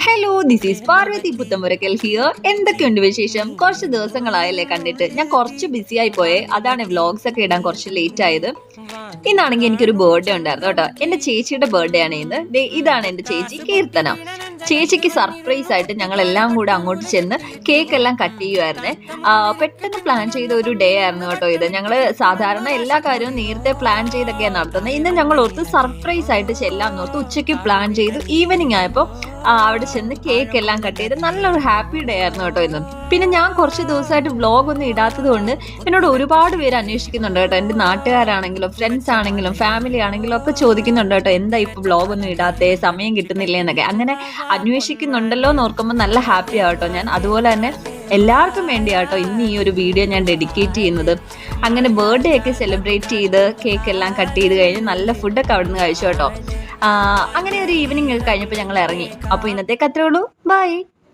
Hello, this is Parvathy Puthenpurakkal here. എന്തൊക്കെയുണ്ട് വിശേഷം? കുറച്ച് ദിവസങ്ങളായല്ലേ കണ്ടിട്ട്. ഞാൻ കുറച്ച് ബിസി ആയി പോയേ, അതാണ് വ്ലോഗ്സ് ഒക്കെ ഇടാൻ കുറച്ച് ലേറ്റ് ആയത്. ഇന്നാണെങ്കിൽ എനിക്കൊരു ബർത്ത്ഡേ ഉണ്ടായിരുന്നു കേട്ടോ. എന്റെ ചേച്ചിയുടെ ബർത്ത്ഡേ ആണ് ഇന്ന്. ഇതാണ് എന്റെ ചേച്ചി കീർത്തന. ചേച്ചിക്ക് സർപ്രൈസ് ആയിട്ട് ഞങ്ങൾ എല്ലാം കൂടെ അങ്ങോട്ട് ചെന്ന് കേക്ക് എല്ലാം കട്ട് ചെയ്യുമായിരുന്നേ. പെട്ടെന്ന് പ്ലാൻ ചെയ്ത ഒരു ഡേ ആയിരുന്നു കേട്ടോ ഇത്. ഞങ്ങള് സാധാരണ എല്ലാ കാര്യവും നേരത്തെ പ്ലാൻ ചെയ്തൊക്കെയാണ് നടത്തുന്നത്. ഇന്ന് ഞങ്ങൾ ഓർത്ത് സർപ്രൈസ് ആയിട്ട് ചെല്ലാൻ ഓർത്ത് ഉച്ചയ്ക്ക് പ്ലാൻ ചെയ്തു. ഈവനിങ് ആയപ്പോൾ അവിടെ ചെന്ന് കേക്ക് എല്ലാം കട്ട് ചെയ്ത് നല്ലൊരു ഹാപ്പി ഡേ ആയിരുന്നു കേട്ടോ ഇന്ന്. പിന്നെ ഞാൻ കുറച്ച് ദിവസമായിട്ട് വ്ലോഗ് ഒന്നും ഇടാത്തത് കൊണ്ട് എന്നോട് ഒരുപാട് പേര് അന്വേഷിക്കുന്നുണ്ട് കേട്ടോ. എൻ്റെ നാട്ടുകാരാണെങ്കിലും ഫ്രണ്ട്സ് ആണെങ്കിലും ഫാമിലി ആണെങ്കിലും ഒക്കെ ചോദിക്കുന്നുണ്ട് കേട്ടോ, എന്താ ഇപ്പൊ വ്ലോഗ് ഒന്നും ഇടാത്തേ, സമയം കിട്ടുന്നില്ലേ എന്നൊക്കെ. അങ്ങനെ അന്വേഷിക്കുന്നുണ്ടല്ലോ എന്ന് ഓർക്കുമ്പോൾ നല്ല ഹാപ്പി ആവട്ടോ ഞാൻ. അതുപോലെ തന്നെ എല്ലാവർക്കും വേണ്ടിയാട്ടോ ഇന്ന് ഈ ഒരു വീഡിയോ ഞാൻ ഡെഡിക്കേറ്റ് ചെയ്യുന്നത്. അങ്ങനെ ബർത്ത്ഡേ ഒക്കെ സെലിബ്രേറ്റ് ചെയ്ത് കേക്ക് എല്ലാം കട്ട് ചെയ്ത് കഴിഞ്ഞ് നല്ല ഫുഡൊക്കെ അവിടെ നിന്ന് കഴിച്ചു കേട്ടോ. അങ്ങനെ ഒരു ഈവനിങ് കഴിഞ്ഞപ്പോൾ ഞങ്ങൾ ഇറങ്ങി. അപ്പോൾ ഇന്നത്തേക്ക് അത്രേ ഉള്ളൂ. ബൈ.